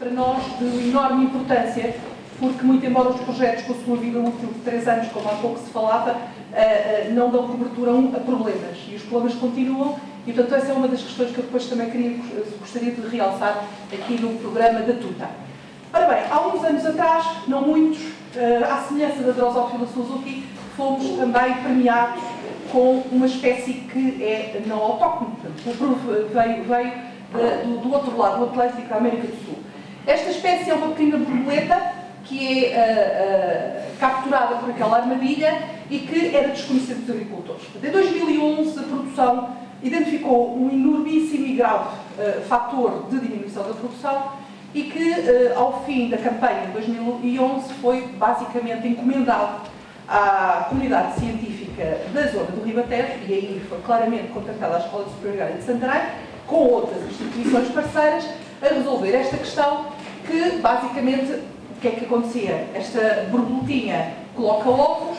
para nós de enorme importância, porque, muito embora os projetos com a sua vida útil de 3 anos, como há pouco se falava, não dão cobertura a problemas, e os problemas continuam, e portanto essa é uma das questões que eu depois também gostaria de realçar aqui no programa da Tuta. Ora bem, há uns anos atrás, não muitos, à semelhança da Drosophila Suzuki, fomos também premiados com uma espécie que é não autóctone, veio do outro lado, do Atlântico, da América do Sul. Esta espécie é uma pequena borboleta que é capturada por aquela armadilha e que era desconhecida dos agricultores. Em 2011, a produção identificou um enormíssimo e grave fator de diminuição da produção e que, ao fim da campanha de 2011, foi basicamente encomendado à comunidade científica da zona do Ribatejo, e aí foi claramente contactada a Escola Superior de Santarém, com outras instituições parceiras, a resolver esta questão que, basicamente, o que é que acontecia? Esta borboletinha coloca ovos,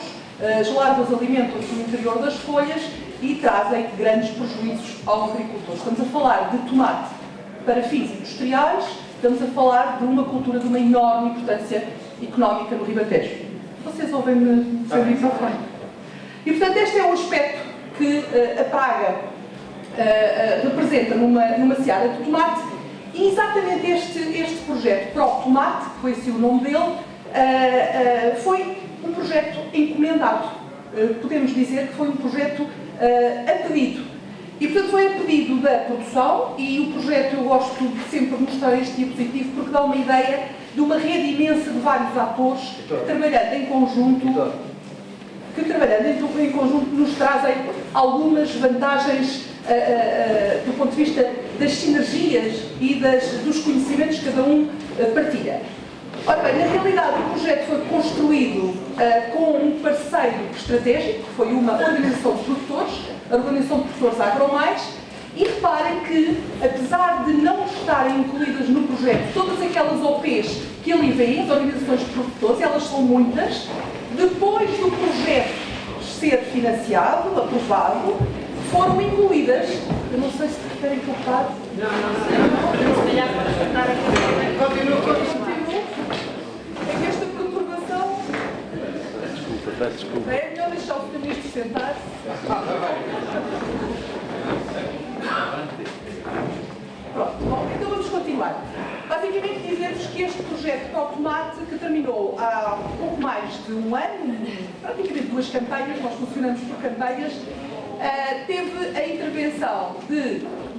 as larvas alimentam-se no interior das folhas e trazem grandes prejuízos ao agricultor. Estamos a falar de tomate para fins industriais, estamos a falar de uma cultura de uma enorme importância económica no Ribatejo. Vocês ouvem-me dizer isso ao fundo? E, portanto, este é o aspecto que a praga representa numa seara de tomate, e exatamente este projeto ProTomate, que foi assim o nome dele, foi um projeto encomendado. Podemos dizer que foi um projeto a pedido. E, portanto, foi a pedido da produção, e o projeto, eu gosto de sempre mostrar este diapositivo porque dá uma ideia de uma rede imensa de vários atores que, trabalhando em conjunto, nos trazem algumas vantagens do ponto de vista das sinergias e dos conhecimentos que cada um partilha. Ora bem, na realidade o projeto foi construído com um parceiro estratégico, que foi uma organização de produtores, a Organização de Produtores AgroMais, e reparem que, apesar de não estarem incluídas no projeto todas aquelas OPs que ali vêm, as organizações de produtores, elas são muitas, depois do projeto ser financiado, aprovado, foram incluídas. Eu não sei se preferem que eu pare. Não. Se calhar para escutar aqui. Continua. É que esta perturbação. Desculpa. É melhor deixar o ministro sentar. Pronto, bom, então vamos continuar. Basicamente dizer-vos que este projeto ProTomate, que terminou há pouco mais de um ano, praticamente 2 campanhas, nós funcionamos por campanhas, teve a intervenção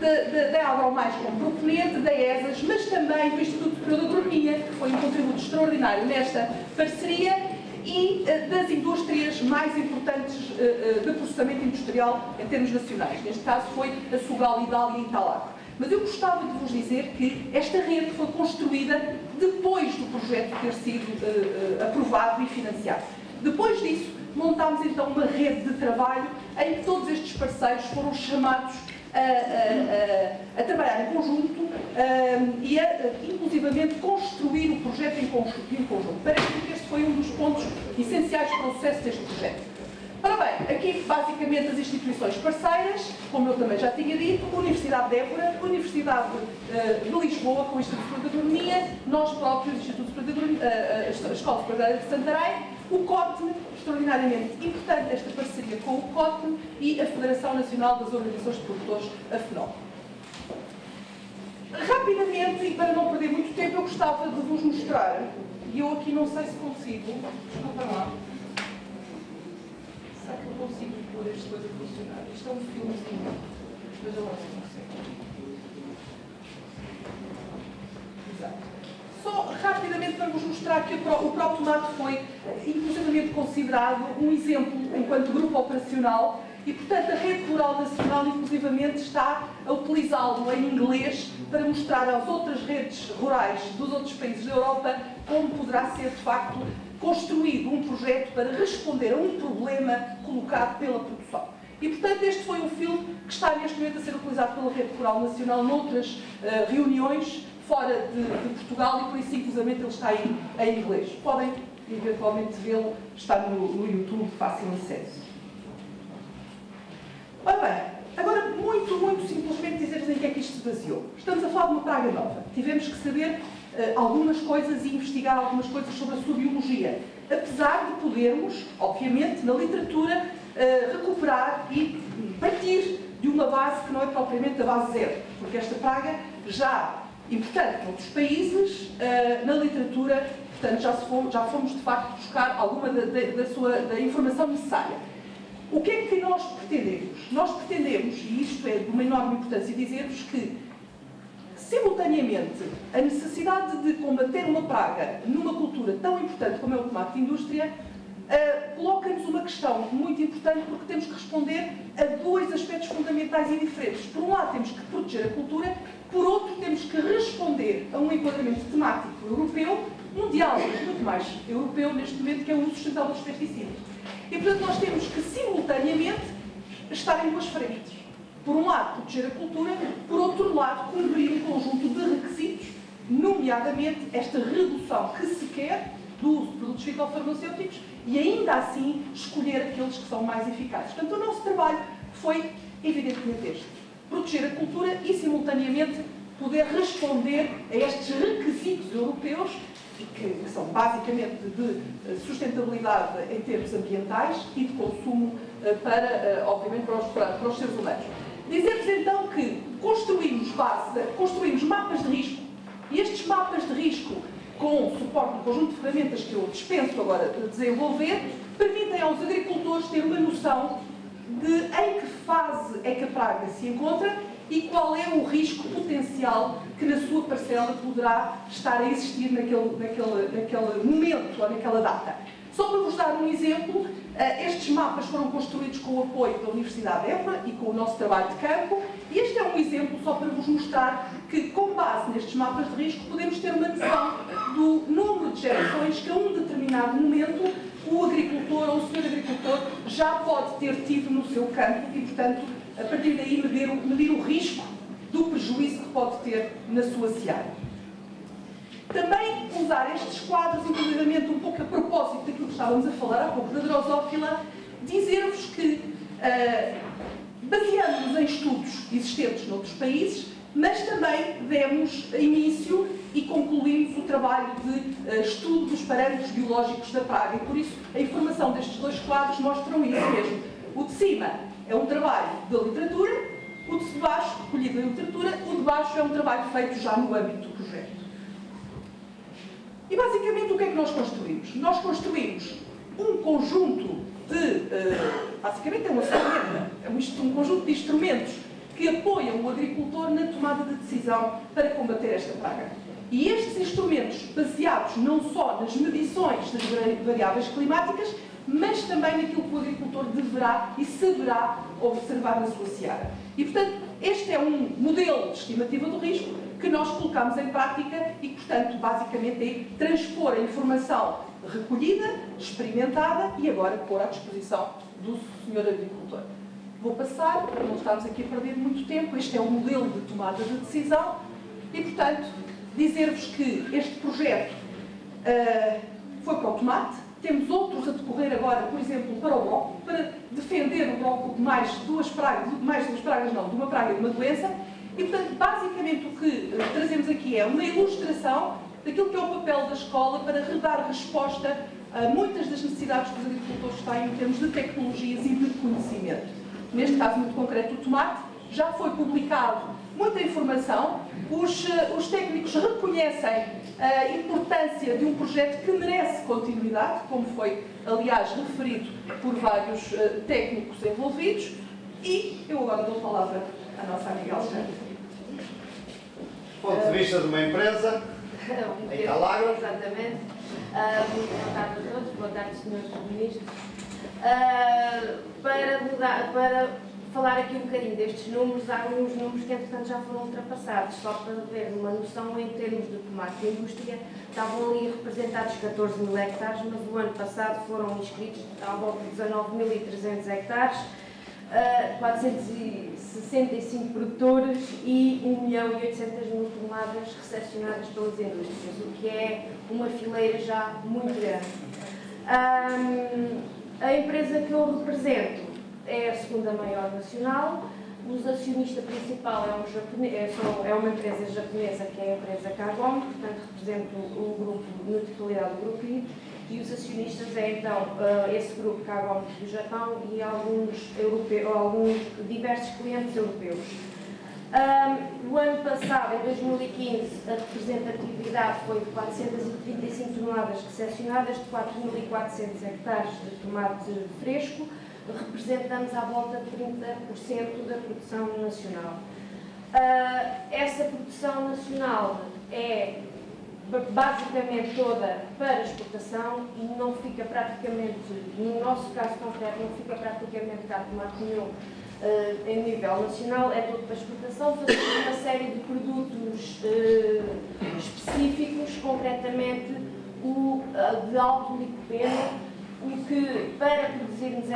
da AgroMais como proponente, da ESAS, mas também do Instituto Superior de Agronomia, que foi um contributo extraordinário nesta parceria, e das indústrias mais importantes de processamento industrial em termos nacionais. Neste caso foi a Sugal, Idália e Italac. Mas eu gostava de vos dizer que esta rede foi construída depois do projeto ter sido aprovado e financiado. Depois disso, montámos então uma rede de trabalho em que todos estes parceiros foram chamados a trabalhar em conjunto e a, inclusivamente, construir o projeto em conjunto. Parece-me que este foi um dos pontos essenciais para o sucesso deste projeto. Ora bem, aqui basicamente as instituições parceiras, como eu também já tinha dito, a Universidade de Évora, a Universidade de Lisboa, com o Instituto Superior de Agronomia, nós próprios, o Instituto Superior de Agronomia, a Escola Superior de Santarém, o COTME, extraordinariamente importante esta parceria com o COTME, e a Federação Nacional das Organizações de Produtores, a FNOP. Rapidamente, e para não perder muito tempo, eu gostava de vos mostrar, e eu aqui não sei se consigo, desculpa lá. Será que eu consigo pôr esta coisa a funcionar? Isto é um filmezinho. Veja lá se consegue. Exato. Só rapidamente para vos mostrar que o ProTomate foi inclusivamente considerado um exemplo enquanto grupo operacional e, portanto, a Rede Rural Nacional inclusivamente está a utilizá-lo em inglês para mostrar às outras redes rurais dos outros países da Europa como poderá ser, de facto, construído um projeto para responder a um problema colocado pela produção. E, portanto, este foi um filme que está neste momento a ser utilizado pela Rede Rural Nacional noutras reuniões fora de Portugal e, por isso, inclusivamente, ele está em inglês. Podem, eventualmente, vê-lo, está no YouTube, de fácil acesso. Ora bem, agora, muito simplesmente dizer-vos em que é que isto se baseou. Estamos a falar de uma praga nova. Tivemos que saber algumas coisas e investigar algumas coisas sobre a sua biologia. Apesar de podermos, obviamente, na literatura, recuperar e partir de uma base que não é propriamente a base zero, porque esta praga já, importante noutros países, na literatura, portanto, já fomos de facto buscar alguma da informação necessária. O que é que nós pretendemos? Nós pretendemos, e isto é de uma enorme importância, dizer-vos que, simultaneamente, a necessidade de combater uma praga numa cultura tão importante como é o tomate de indústria, coloca-nos uma questão muito importante, porque temos que responder a dois aspectos fundamentais e diferentes. Por um lado, temos que proteger a cultura, por outro, temos que responder a um enquadramento temático europeu, mundial, mas muito mais europeu neste momento, que é o uso sustentável dos pesticidas. E, portanto, nós temos que, simultaneamente, estar em duas frentes. Por um lado, proteger a cultura, por outro lado, cumprir um conjunto de requisitos, nomeadamente esta redução que se quer do uso de produtos fitofarmacêuticos e, ainda assim, escolher aqueles que são mais eficazes. Portanto, o nosso trabalho foi, evidentemente, este. Proteger a cultura e, simultaneamente, poder responder a estes requisitos europeus, que são basicamente de sustentabilidade em termos ambientais e de consumo para, obviamente, para os seres humanos. Dizer-vos então que construímos mapas de risco, e estes mapas de risco, com o suporte do conjunto de ferramentas que eu dispenso agora de desenvolver, permitem aos agricultores ter uma noção de em que fase é que a praga se encontra e qual é o risco potencial que na sua parcela poderá estar a existir naquele momento ou naquela data. Só para vos dar um exemplo, estes mapas foram construídos com o apoio da Universidade de Évora e com o nosso trabalho de campo, e este é um exemplo só para vos mostrar que, com base nestes mapas de risco, podemos ter uma noção do número de gerações que a um determinado momento o agricultor ou o senhor agricultor já pode ter tido no seu campo e, portanto, a partir daí medir o risco do prejuízo que pode ter na sua seara. Também usar estes quadros, inclusivamente um pouco a propósito daquilo que estávamos a falar há pouco da drosófila, dizer-vos que baseamos-nos em estudos existentes noutros países, mas também demos início e concluímos o trabalho de estudo dos parâmetros biológicos da praga, e por isso a informação destes dois quadros mostram isso mesmo. O de cima é um trabalho da literatura, o de baixo, recolhido da literatura, o de baixo é um trabalho feito já no âmbito do projeto. E basicamente o que é que nós construímos? Nós construímos um conjunto de, basicamente é uma ferramenta, é um conjunto de instrumentos que apoiam o agricultor na tomada de decisão para combater esta praga. E estes instrumentos, baseados não só nas medições das variáveis climáticas, mas também naquilo que o agricultor deverá e saberá observar na sua seara. E, portanto, este é um modelo de estimativa do risco que nós colocamos em prática e que, portanto, basicamente é transpor a informação recolhida, experimentada e agora pôr à disposição do senhor agricultor. Vou passar, para não estarmos aqui a perder muito tempo, este é o modelo de tomada de decisão e, portanto, dizer-vos que este projeto foi para o tomate, temos outros a decorrer agora, por exemplo, para o brócolis, para defender o brócolis de mais duas pragas, de uma praga e de uma doença, e, portanto, basicamente o que trazemos aqui é uma ilustração daquilo que é o papel da escola para dar resposta a muitas das necessidades que os agricultores têm em termos de tecnologias e de conhecimento. Neste caso muito concreto, o tomate, já foi publicado muita informação, os técnicos reconhecem a importância de um projeto que merece continuidade, como foi, aliás, referido por vários técnicos envolvidos, e eu agora dou a palavra à nossa amiga Alexandra. Do ponto de vista de uma empresa, em Alagro. Exatamente. Boa tarde a todos, boa tarde, senhores ministros. Para falar aqui um bocadinho destes números, há uns números que, entretanto, já foram ultrapassados. Só para ver uma noção, em termos de tomate de indústria, estavam ali representados 14 mil hectares, mas o ano passado foram inscritos à volta de 19.300 hectares, 465 produtores e 1.800.000 toneladas recepcionadas pelas indústrias, o que é uma fileira já muito grande. A empresa que eu represento é a segunda maior nacional, O acionista principal é uma empresa japonesa, que é a empresa Kagome, portanto representa o grupo, na totalidade do grupo I, e os acionistas é então esse grupo Kagome do Japão e alguns diversos clientes europeus. O ano passado, em 2015, a representatividade foi de 435 toneladas recepcionadas de 4.400 hectares de tomate fresco, representamos à volta de 30% da produção nacional. Essa produção nacional é basicamente toda para exportação e não fica praticamente, no nosso caso concreto, não fica praticamente cá tomate nenhum em nível nacional, é tudo para exportação. Fazemos uma série de produtos específicos, concretamente o de alto licopeno, o que, para produzirmos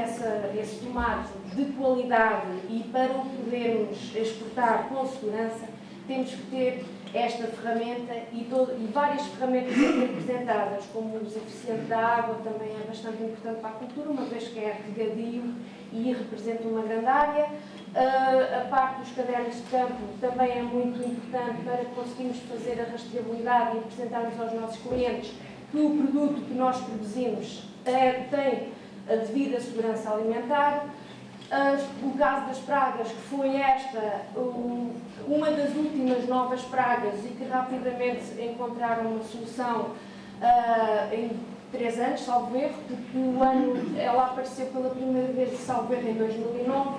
esse tomate de qualidade e para o podermos exportar com segurança, temos que ter esta ferramenta e várias ferramentas representadas, como o uso eficiente da água, também é bastante importante para a cultura, uma vez que é regadio e representa uma grande área. A parte dos cadernos de campo também é muito importante para conseguirmos fazer a rastreabilidade e apresentarmos aos nossos clientes que o produto que nós produzimos tem a devida segurança alimentar. O caso das pragas, que foi uma das últimas novas pragas e que rapidamente encontraram uma solução em 3 anos, salvo erro, porque ela apareceu pela primeira vez, salvo erro, em 2009.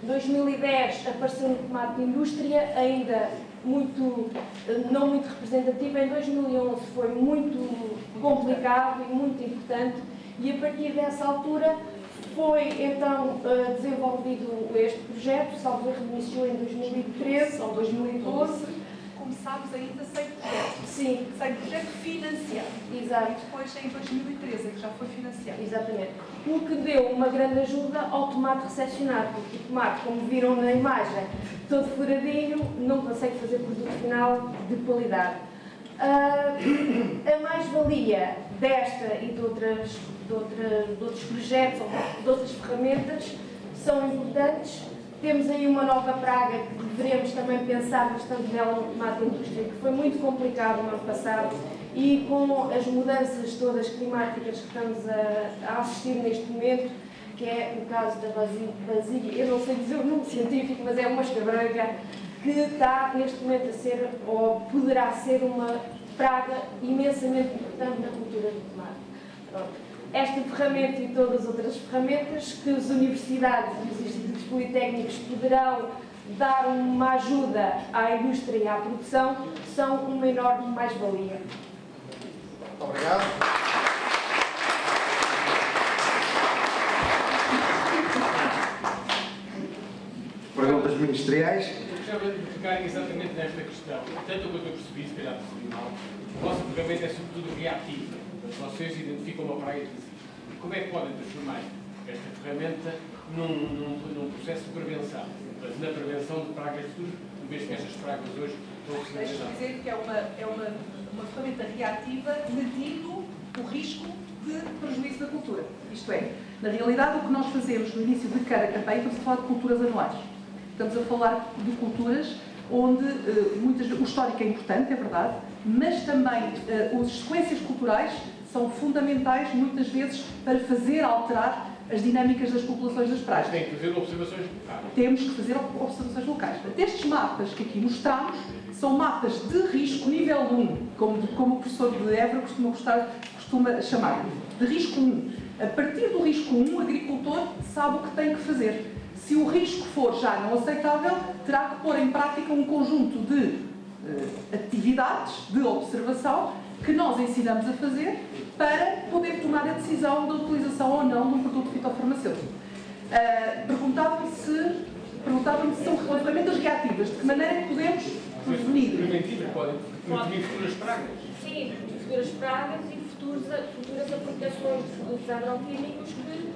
2010 apareceu no tomate de indústria, ainda não muito representativa. Em 2011 foi muito complicado e muito importante, e a partir dessa altura foi então desenvolvido este projeto, salvo erro, iniciou em 2013 ou 2012. Começámos ainda sem projeto. Sim. Sem projeto financiado. Exato. E depois em 2013 é que já foi financiado. Exatamente. O que deu uma grande ajuda ao tomate recepcionado, porque o tomate, como viram na imagem, todo furadinho, não consegue fazer produto final de qualidade. A mais-valia desta e de outros projetos ou de outras ferramentas são importantes. Temos aí uma nova praga que deveremos também pensar bastante nela no tomate de indústria, que foi muito complicado no ano passado, e com as mudanças todas climáticas que estamos a assistir neste momento, que é o caso da basília, eu não sei dizer o nome científico, mas é uma mosca branca, que está neste momento a ser, ou poderá ser, uma praga imensamente importante na cultura do tomate. Pronto. Esta ferramenta e todas as outras ferramentas que as universidades e os institutos politécnicos poderão dar uma ajuda à indústria e à produção são uma enorme mais-valia. Obrigado. Perguntas ministeriais? Eu gostava de ficar exatamente nesta questão. Tanto quanto eu percebi, se calhar percebi mal, a vossa ferramenta é sobretudo reativa. Vocês identificam uma praga que existe. Como é que podem transformar esta ferramenta num processo de prevenção? Mas na prevenção de pragas futuras, uma vez que estas pragas hoje estão a ser. Deixa-me dizer que é uma ferramenta reativa medindo o risco de prejuízo da cultura. Isto é, na realidade, o que nós fazemos no início de cada campanha, estamos a falar de culturas anuais. Estamos a falar de culturas onde o histórico é importante, é verdade, mas também as sequências culturais são fundamentais, muitas vezes, para fazer alterar as dinâmicas das populações das pragas. Tem que fazer observações locais. Temos que fazer observações locais. Estes mapas que aqui mostramos são mapas de risco nível 1, como o professor de Évora costuma chamar, de risco 1. A partir do risco 1, o agricultor sabe o que tem que fazer. Se o risco for já não aceitável, terá que pôr em prática um conjunto de atividades de observação que nós ensinamos a fazer para poder tomar a decisão da utilização ou não de um produto fitofarmacêutico. Perguntava-me se são ferramentas reativas, de que maneira é que podemos prevenir? Preventivas podem prevenir futuras pragas. Sim, futuras pragas e futuras aplicações de produtos agroquímicos que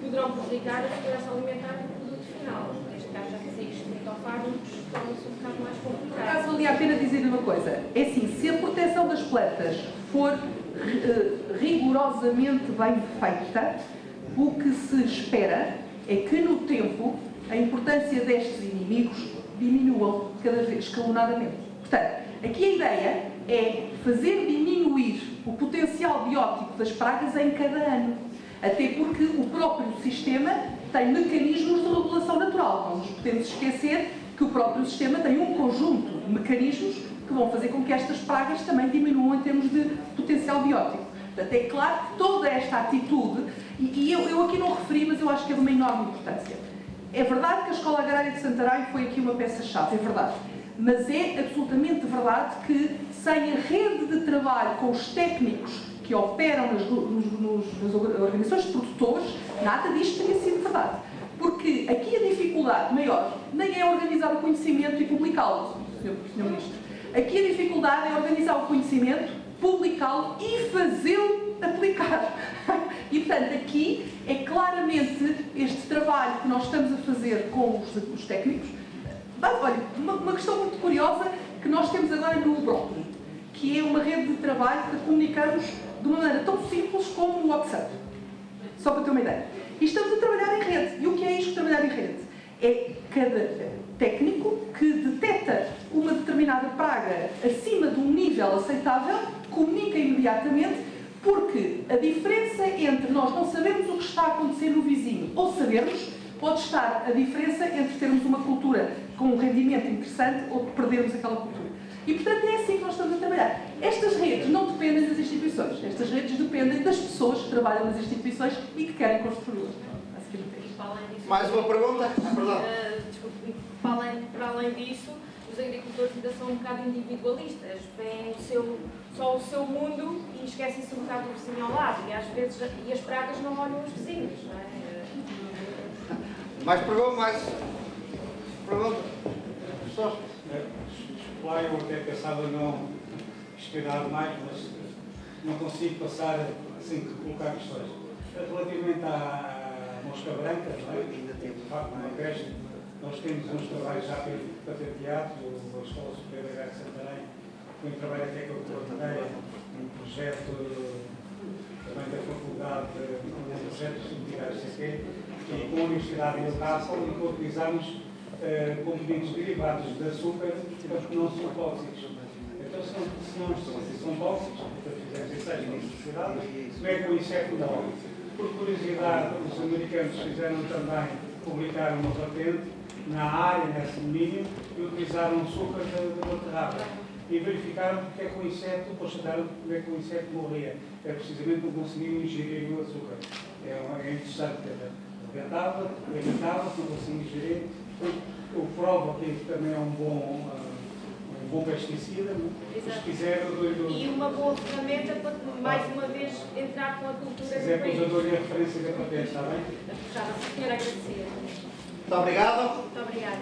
poderão prejudicar a segurança alimentar do produto final. Neste caso, já que existe fitofármacos, torna-se um bocado mais complicado. Por acaso, valia a pena dizer-lhe uma coisa. É assim, se a proteção das plantas for rigorosamente bem feita, o que se espera é que no tempo a importância destes inimigos diminuam cada vez escalonadamente. Portanto, aqui a ideia é fazer diminuir o potencial biótico das pragas em cada ano. Até porque o próprio sistema tem mecanismos de regulação natural. Não nos podemos esquecer que o próprio sistema tem um conjunto de mecanismos que vão fazer com que estas pragas também diminuam em termos de potencial biótico. Portanto, é claro que toda esta atitude, e eu aqui não referi, mas eu acho que é de uma enorme importância. É verdade que a Escola Agrária de Santarém foi aqui uma peça-chave, é verdade. Mas é absolutamente verdade que sem a rede de trabalho com os técnicos que operam nas organizações de produtores, nada disto teria sido verdade. Porque aqui a dificuldade maior nem é organizar o conhecimento e publicá-lo, Sr. Ministro. Aqui a dificuldade é organizar o conhecimento, publicá-lo e fazê-lo aplicar. E, portanto, aqui é claramente este trabalho que nós estamos a fazer com os técnicos. Olha, uma questão muito curiosa que nós temos agora no Brócoli, que é uma rede de trabalho que comunicamos de uma maneira tão simples como o WhatsApp. Só para ter uma ideia. E estamos a trabalhar em rede. E o que é isto de trabalhar em rede? É cada técnico que detecta uma determinada praga acima de um nível aceitável, comunica imediatamente, porque a diferença entre nós não sabermos o que está a acontecer no vizinho ou sabermos, pode estar a diferença entre termos uma cultura com um rendimento interessante ou perdermos aquela cultura. E, portanto, é assim que nós estamos a trabalhar. Estas redes não dependem das instituições. Estas redes dependem das pessoas que trabalham nas instituições e que querem construí-las. Mais uma pergunta? Perdão. Desculpe, para além disso, os agricultores ainda são um bocado individualistas. Veem só o seu mundo e esquecem-se um bocado do vizinho ao lado. E às vezes as pragas não olham os vizinhos, não é? Mais pergunta? Mais pergunta? Só. Lá eu até pensava não questionar mais, mas não consigo passar sem colocar questões. Relativamente à mosca branca, não é? De facto, na pesca, nós temos uns trabalhos já patenteados, a Escola Superior Agrária de Santarém, foi um trabalho até que eu coordenei, um projeto também da Faculdade, um projeto de atividades CQ, e com a Universidade de Newcastle, em que utilizamos componentes derivados de açúcar que não são tóxicos. Então, se não são tóxicos, fizemos ensaios na sociedade, como é que o inseto morre? Por curiosidade, os americanos fizeram também, publicaram uma patente na área, nesse domínio, e utilizaram açúcar da beterraba. E verificaram porque é que o inseto, constataram como é que o inseto morria. É precisamente porque não conseguiam ingerir o açúcar. É interessante, alimentava, não conseguiam ingerir. O prova que também é um bom pesticida, se quiser eu dou-lhe... E uma boa ferramenta para, mais uma vez, entrar com a cultura do país. Se quiser, eu dou-lhe a referência da patente, está bem? Senhora, agradecer. Muito obrigado. Muito obrigada.